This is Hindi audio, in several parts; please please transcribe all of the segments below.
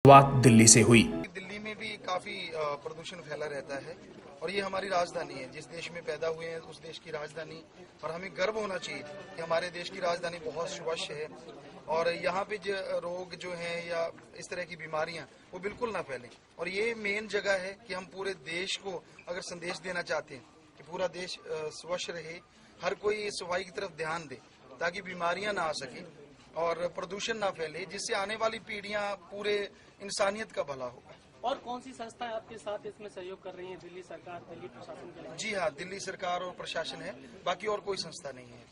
शुरुआत दिल्ली से हुई। दिल्ली में भी काफी प्रदूषण फैला रहता है और ये हमारी राजधानी है। जिस देश में पैदा हुए हैं उस देश की राजधानी, और हमें गर्व होना चाहिए कि हमारे देश की राजधानी बहुत स्वच्छ है और यहाँ पे जो रोग जो हैं या इस तरह की बीमारियां वो बिल्कुल ना फैलें। और ये मेन जगह है कि हम पूरे देश को अगर संदेश देना चाहते हैं कि पूरा देश स्वच्छ रहे, हर कोई सफाई की तरफ ध्यान दे ताकि बीमारियां ना आ सके और प्रदूषण ना फैले, जिससे आने वाली पीढ़ियां पूरे इंसानियत का भला होगा। और कौन सी संस्थाएं आपके साथ इसमें सहयोग कर रही हैं? दिल्ली सरकार, दिल्ली प्रशासन के लिए? जी हाँ, दिल्ली सरकार और प्रशासन है, बाकी और कोई संस्था नहीं है।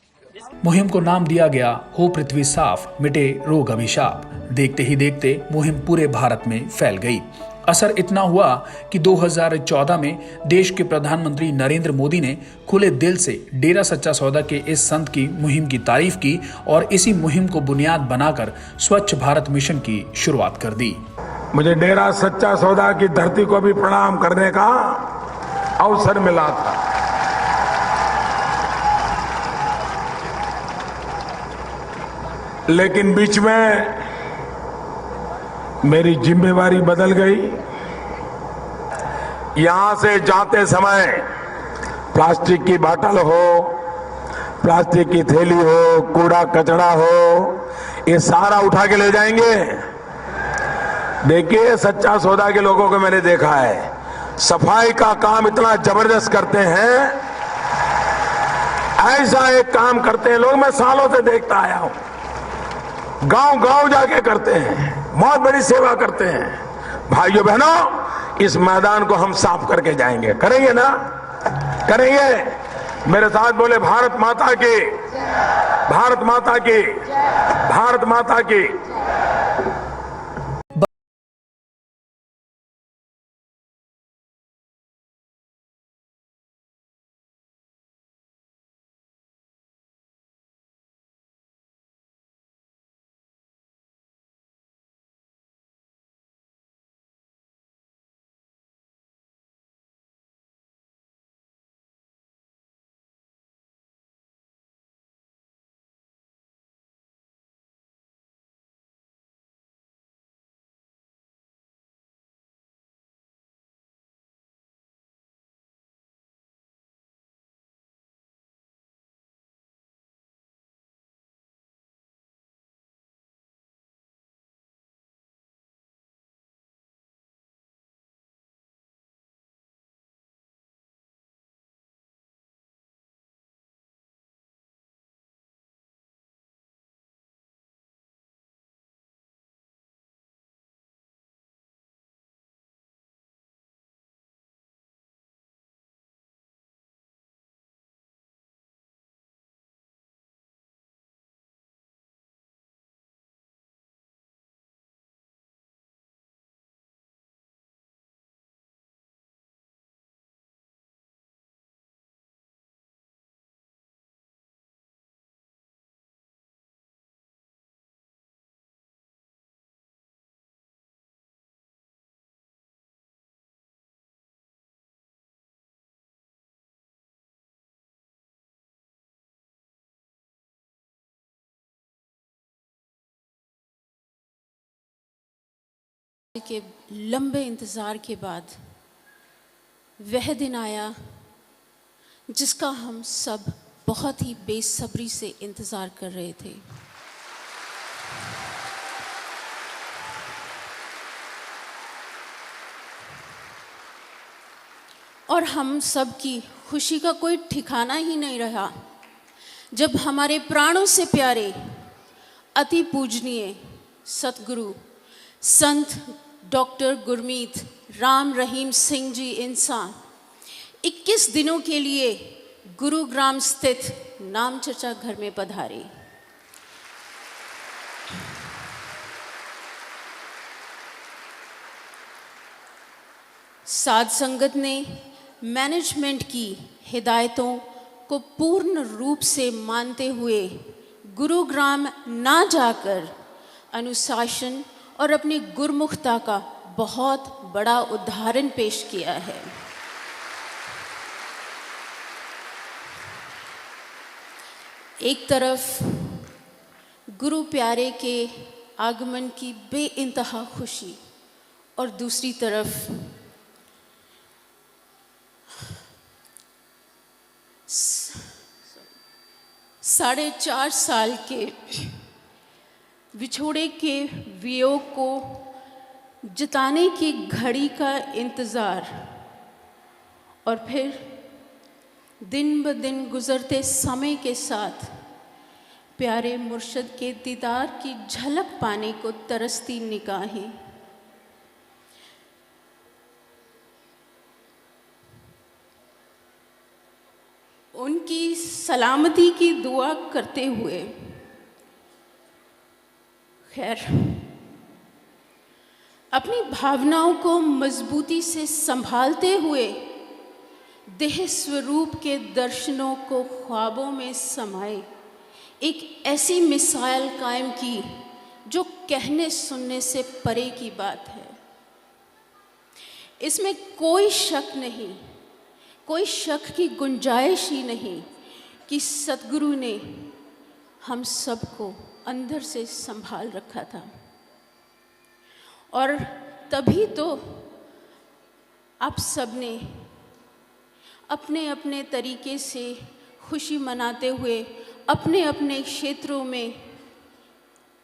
मुहिम को नाम दिया गया हो पृथ्वी साफ मिटे रोग अभिशाप। देखते ही देखते मुहिम पूरे भारत में फैल गई। असर इतना हुआ कि 2014 में देश के प्रधानमंत्री नरेंद्र मोदी ने खुले दिल से डेरा सच्चा सौदा के इस संत की मुहिम की तारीफ की और इसी मुहिम को बुनियाद बनाकर स्वच्छ भारत मिशन की शुरुआत कर दी। मुझे डेरा सच्चा सौदा की धरती को भी प्रणाम करने का अवसर मिला था। लेकिन बीच में मेरी जिम्मेवारी बदल गई। यहां से जाते समय प्लास्टिक की बोतल हो, प्लास्टिक की थैली हो, कूड़ा कचरा हो, ये सारा उठा के ले जाएंगे। देखिए, सच्चा सौदा के लोगों को मैंने देखा है, सफाई का काम इतना जबरदस्त करते हैं। ऐसा एक काम करते हैं लोग, मैं सालों से देखता आया हूं। गांव गांव जाके करते हैं, बहुत बड़ी सेवा करते हैं। भाइयों बहनों, इस मैदान को हम साफ करके जाएंगे। करेंगे ना? करेंगे। मेरे साथ बोले, भारत माता की, भारत माता की, भारत माता की। के लंबे इंतज़ार के बाद वह दिन आया जिसका हम सब बहुत ही बेसब्री से इंतज़ार कर रहे थे। और हम सब की खुशी का कोई ठिकाना ही नहीं रहा जब हमारे प्राणों से प्यारे अति पूजनीय सतगुरु संत डॉक्टर गुरमीत राम रहीम सिंह जी इंसान 21 दिनों के लिए गुरुग्राम स्थित नाम चर्चा घर में पधारे। साध संगत ने मैनेजमेंट की हिदायतों को पूर्ण रूप से मानते हुए गुरुग्राम ना जाकर अनुशासन और अपनी गुरमुखता का बहुत बड़ा उदाहरण पेश किया है। एक तरफ गुरु प्यारे के आगमन की बेइंतहा खुशी और दूसरी तरफ 4.5 साल के विछोड़े के वियोग को जताने की घड़ी का इंतज़ार और फिर दिन ब दिन गुज़रते समय के साथ प्यारे मुर्शद के दीदार की झलक पाने को तरसती निगाहें। उनकी सलामती की दुआ करते हुए खैर अपनी भावनाओं को मजबूती से संभालते हुए देह स्वरूप के दर्शनों को ख्वाबों में समाए एक ऐसी मिसाल कायम की जो कहने सुनने से परे की बात है। इसमें कोई शक नहीं, कोई शक की गुंजाइश ही नहीं कि सतगुरु ने हम सबको अंदर से संभाल रखा था। और तभी तो आप सबने अपने अपने तरीके से खुशी मनाते हुए अपने अपने क्षेत्रों में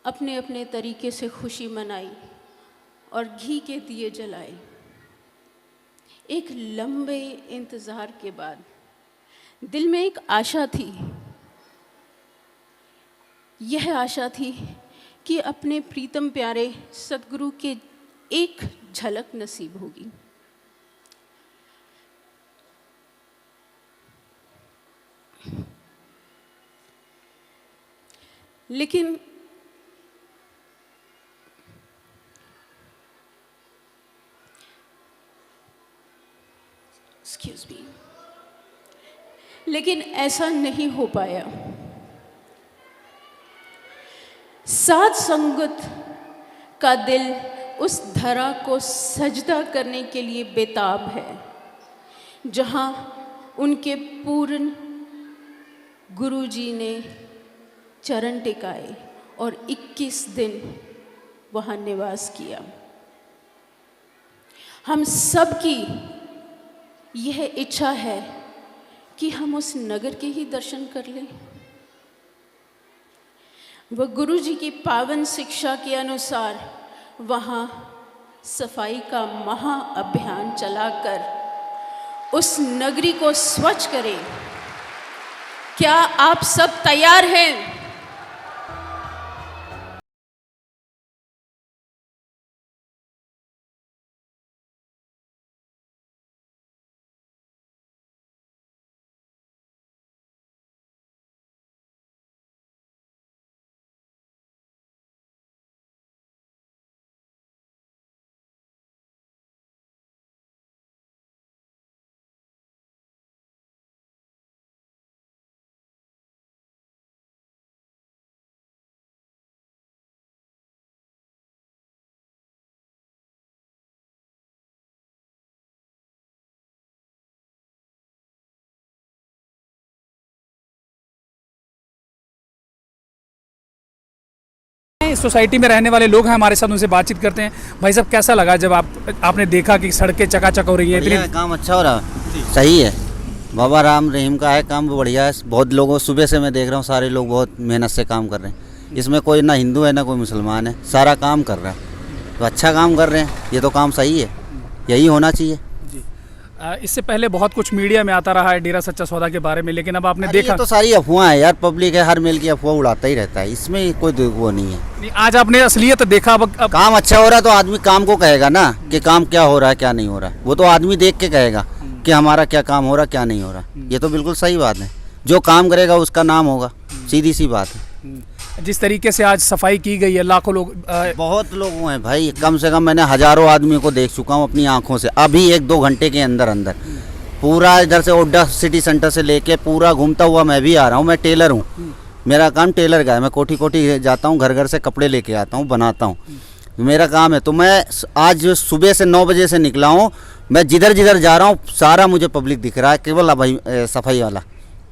अपने अपने तरीके से खुशी मनाई और घी के दिए जलाए। एक लंबे इंतज़ार के बाद दिल में एक आशा थी। यह आशा थी कि अपने प्रीतम प्यारे सतगुरु के एक झलक नसीब होगी। लेकिन एक्सक्यूज मी, लेकिन ऐसा नहीं हो पाया। साध संगत का दिल उस धरा को सजदा करने के लिए बेताब है जहां उनके पूर्ण गुरुजी ने चरण टिकाए और 21 दिन वहाँ निवास किया। हम सब की यह इच्छा है कि हम उस नगर के ही दर्शन कर लें। वह गुरु जी की पावन शिक्षा के अनुसार वहाँ सफाई का महा अभियान चलाकर उस नगरी को स्वच्छ करें। क्या आप सब तैयार हैं? इस सोसाइटी में रहने वाले लोग हैं हमारे साथ, उनसे बातचीत करते हैं। भाई साहब, कैसा लगा जब आपने देखा कि सड़कें चकाचक हो रही है? बढ़िया है, काम अच्छा हो रहा है, सही है। बाबा राम रहीम का है काम, बढ़िया है। बहुत लोगों सुबह से मैं देख रहा हूँ, सारे लोग बहुत मेहनत से काम कर रहे हैं। इसमें कोई ना हिंदू है ना कोई मुसलमान है, सारा काम कर रहा है। तो अच्छा काम कर रहे हैं, ये तो काम सही है, यही होना चाहिए। इससे पहले बहुत कुछ मीडिया में आता रहा है डेरा सच्चा सौदा के बारे में, लेकिन अब आपने देखा तो सारी अफवाह है यार, पब्लिक है, हर मेल की अफवाह उड़ाता ही रहता है, इसमें कोई वो नहीं है। आज आपने असलियत देखा। अब काम अच्छा हो रहा है तो आदमी काम को कहेगा ना कि काम क्या हो रहा है क्या नहीं हो रहा है, वो तो आदमी देख के कहेगा कि हमारा क्या काम हो रहा क्या नहीं हो रहा। ये तो बिल्कुल सही बात है, जो काम करेगा उसका नाम होगा, सीधी सी बात है। जिस तरीके से आज सफाई की गई है, लाखों लोग बहुत लोग हैं भाई, कम से कम मैंने हजारों आदमियों को देख चुका हूँ अपनी आंखों से। अभी 1-2 घंटे के अंदर पूरा इधर से ओड्डा सिटी सेंटर से लेके पूरा घूमता हुआ मैं भी आ रहा हूँ। मैं टेलर हूँ, मेरा काम टेलर का है। मैं कोठी कोठी जाता हूँ, घर घर से कपड़े लेके आता हूँ, बनाता हूँ, मेरा काम है। तो मैं आज सुबह से 9 बजे से निकला हूँ, मैं जिधर जिधर जा रहा हूँ सारा मुझे पब्लिक दिख रहा है, केवल भाई सफाई वाला।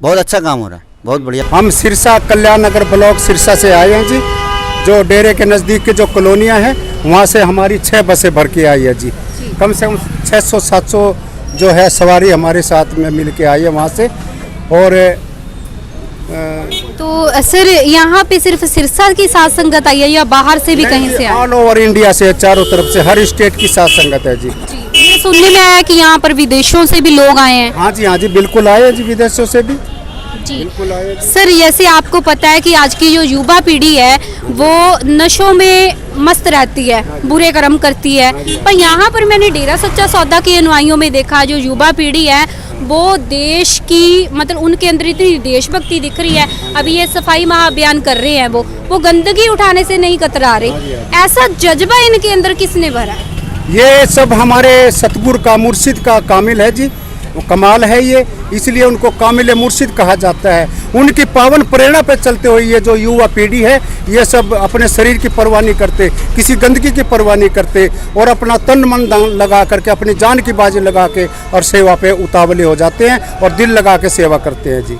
बहुत अच्छा काम हो रहा है, बहुत बढ़िया। हम सिरसा कल्याण नगर ब्लॉक सिरसा से आए हैं जी। जो डेरे के नज़दीक के जो कॉलोनियाँ हैं वहाँ से हमारी 6 बसें भर के आई है जी। कम से कम 600-700 जो है सवारी हमारे साथ में मिल के आई है वहाँ से। और तो सर यहाँ पे सिर्फ सिरसा की साथ संगत आई है या बाहर से भी कहीं से आई? ऑल ओवर इंडिया से, चारों तरफ से, हर स्टेट की साथ संगत है जी। ये सुनने में आया कि यहाँ पर विदेशों से भी लोग आए हैं। हाँ जी बिल्कुल आए हैं जी, विदेशों से भी जी। बिल्कुल आए हैं। सर जैसे आपको पता है कि आज की जो युवा पीढ़ी है वो नशों में मस्त रहती है, बुरे कर्म करती है, पर यहाँ पर मैंने डेरा सच्चा सौदा के अनुयायियों में देखा जो युवा पीढ़ी है वो देश की मतलब उनके अंदर इतनी देशभक्ति दिख रही है। अभी ये सफाई महाअभियान कर रहे हैं, वो गंदगी उठाने से नहीं कतरा रहे। ऐसा जज्बा इनके अंदर किसने भरा है? ये सब हमारे सतगुरु का, मुर्शिद का कामिल है जी, वो कमाल है ये, इसलिए उनको कामिल मुर्शिद कहा जाता है। उनकी पावन प्रेरणा पे चलते हुए ये जो युवा पीढ़ी है ये सब अपने शरीर की परवाह नहीं करते, किसी गंदगी की परवाह नहीं करते और अपना तन मन लगा करके, अपनी जान की बाजी लगा के और सेवा पे उतावले हो जाते हैं और दिल लगा के सेवा करते हैं जी।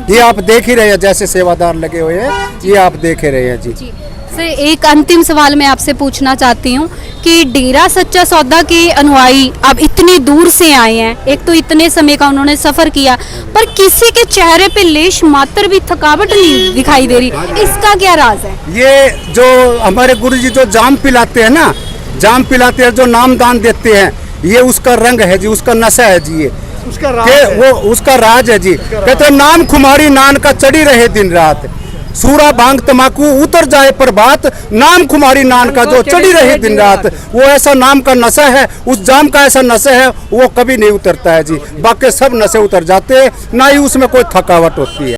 ये आप देख ही रहे हैं, जैसे सेवादार लगे हुए हैं, ये आप देख ही रहे हैं जी। सर एक अंतिम सवाल मैं आपसे पूछना चाहती हूँ कि डेरा सच्चा सौदा के अनुयायी अब इतनी दूर से आए हैं, एक तो इतने समय का उन्होंने सफर किया, पर किसी के चेहरे पे लेश मात्र भी थकावट नहीं दिखाई दे रही, इसका क्या राज है? ये जो हमारे गुरुजी जो जाम पिलाते हैं ना, जाम पिलाते हैं, जो नामदान देते हैं, ये उसका रंग है जी, उसका नशा है जी, ये उसका राज है। वो उसका राज है जी। कहते नाम खुमारी नान का चढ़ी रहे दिन रात, सूरा भांग तमाकू उतर जाए प्रभात, नाम खुमारी नान का जो चढ़ी रहे दिन रात। वो ऐसा नाम का नशा है, उस जाम का ऐसा नशा है, वो कभी नहीं उतरता है जी। बाकी सब नशे उतर जाते हैं, ना ही उसमें कोई थकावट होती है।